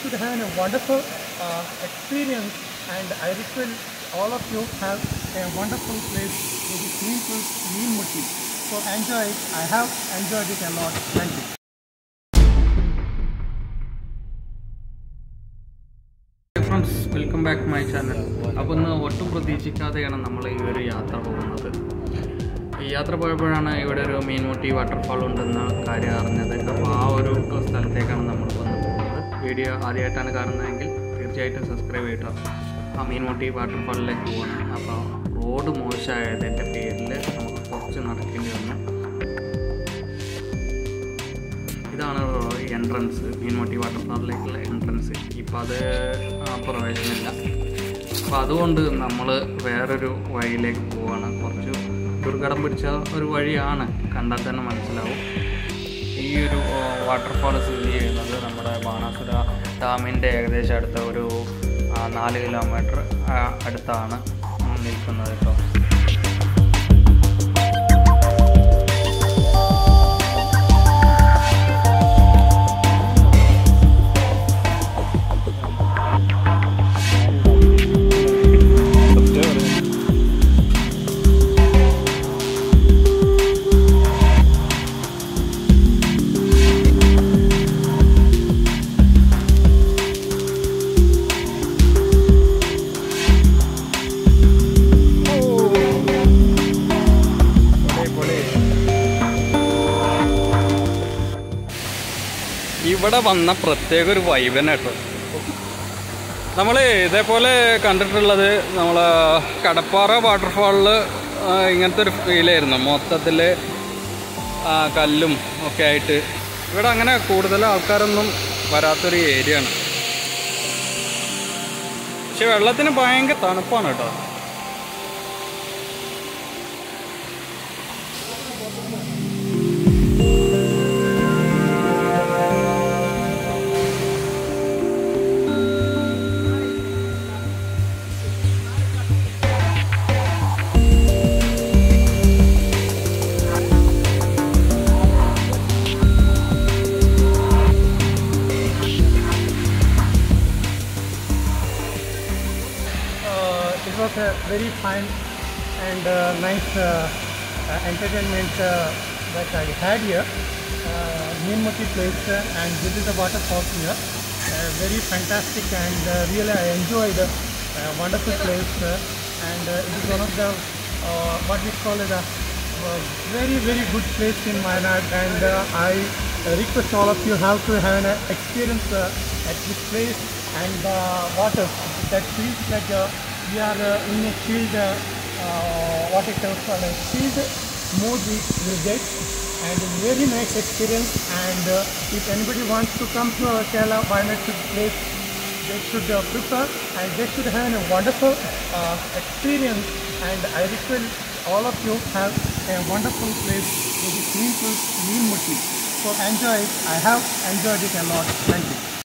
should have a wonderful experience, and I request all of you have a wonderful place which is Meenmutty. So enjoy it. I have enjoyed it a lot. Thank you. Friends, welcome back to my channel. അപ്പോൾ ഇന്ന് ഒട്ടും പ്രതീക്ഷിക്കാതെയാണ് നമ്മൾ ഈ ഒരു യാത്ര പോകുന്നത്. ഈ യാത്ര പോയപ്പോഴാണ് ഇവിടെ ഒരു മീൻമുട്ടി വാട്ടർഫാൾ ഉണ്ടെന്ന കാര്യം അറിഞ്ഞത്. അപ്പോൾ ആ ഒരു സ്ഥലത്തേക്കാണ് നമ്മൾ വന്ന് പോകുന്നത്. വീഡിയോ ആദ്യമായിട്ടാണ് കാണുന്നതെങ്കിൽ തീർച്ചയായിട്ടും സബ്സ്ക്രൈബ് ചെയ്യട്ടോ. ആ മീൻമുട്ടി വാട്ടർഫാളിലേക്ക് പോകണം. അപ്പോൾ റോഡ് മോശമായതിൻ്റെ പേരിൽ നമുക്ക് കുറച്ച് നടക്കേണ്ടി വന്നു. ഇതാണ് എൻട്രൻസ്, മീൻമുട്ടി വാട്ടർഫാളിലേക്കുള്ള എൻട്രൻസ്. ഇപ്പോൾ അത് പ്രവേശനമില്ല. അപ്പോൾ അതുകൊണ്ട് നമ്മൾ വേറൊരു വഴിയിലേക്ക് പോവുകയാണ്. കുറച്ച് ദുർഘടം പിടിച്ച ഒരു വഴിയാണ്, കണ്ടാൽ തന്നെ മനസ്സിലാവും. ഈ ഒരു വാട്ടർഫാൾ സ്ഥിതി ചെയ്യുന്നത് നമ്മുടെ ബാണാസുര ഡാമിൻ്റെ ഏകദേശം അടുത്ത ഒരു 4 കിലോമീറ്റർ അടുത്താണ് നിൽക്കുന്നത് കേട്ടോ. ഇവിടെ വന്ന പ്രത്യേക ഒരു വൈബന്നെ കേട്ടോ. നമ്മൾ ഇതേപോലെ കണ്ടിട്ടുള്ളത് നമ്മൾ കടപ്പാറ വാട്ടർഫാളിൽ ഇങ്ങനത്തെ ഒരു ഫീലായിരുന്നു. മൊത്തത്തിൽ കല്ലും ഒക്കെ ആയിട്ട്. ഇവിടെ അങ്ങനെ കൂടുതൽ ആൾക്കാരൊന്നും വരാത്തൊരു ഏരിയ ആണ്. പക്ഷെ വെള്ളത്തിന് ഭയങ്കര തണുപ്പാണ് കേട്ടോ. It was a very fine and nice entertainment that I had here. Meenmutty place, and this is the waterfall here. Very fantastic, and really I enjoyed wonderful place. And it is one of the what we call it a very good place in Wayanad. And I request all of you have to have an experience at this place, and the water that feels like we are in a chilled water called a chilled mood we will get, and very nice experience. And if anybody wants to come to Kerala Wayanad place, they should prepare, and they should have a wonderful experience. And I request all of you have a wonderful place which is Meenmutty. So enjoy it. I have enjoyed it a lot. Thank you.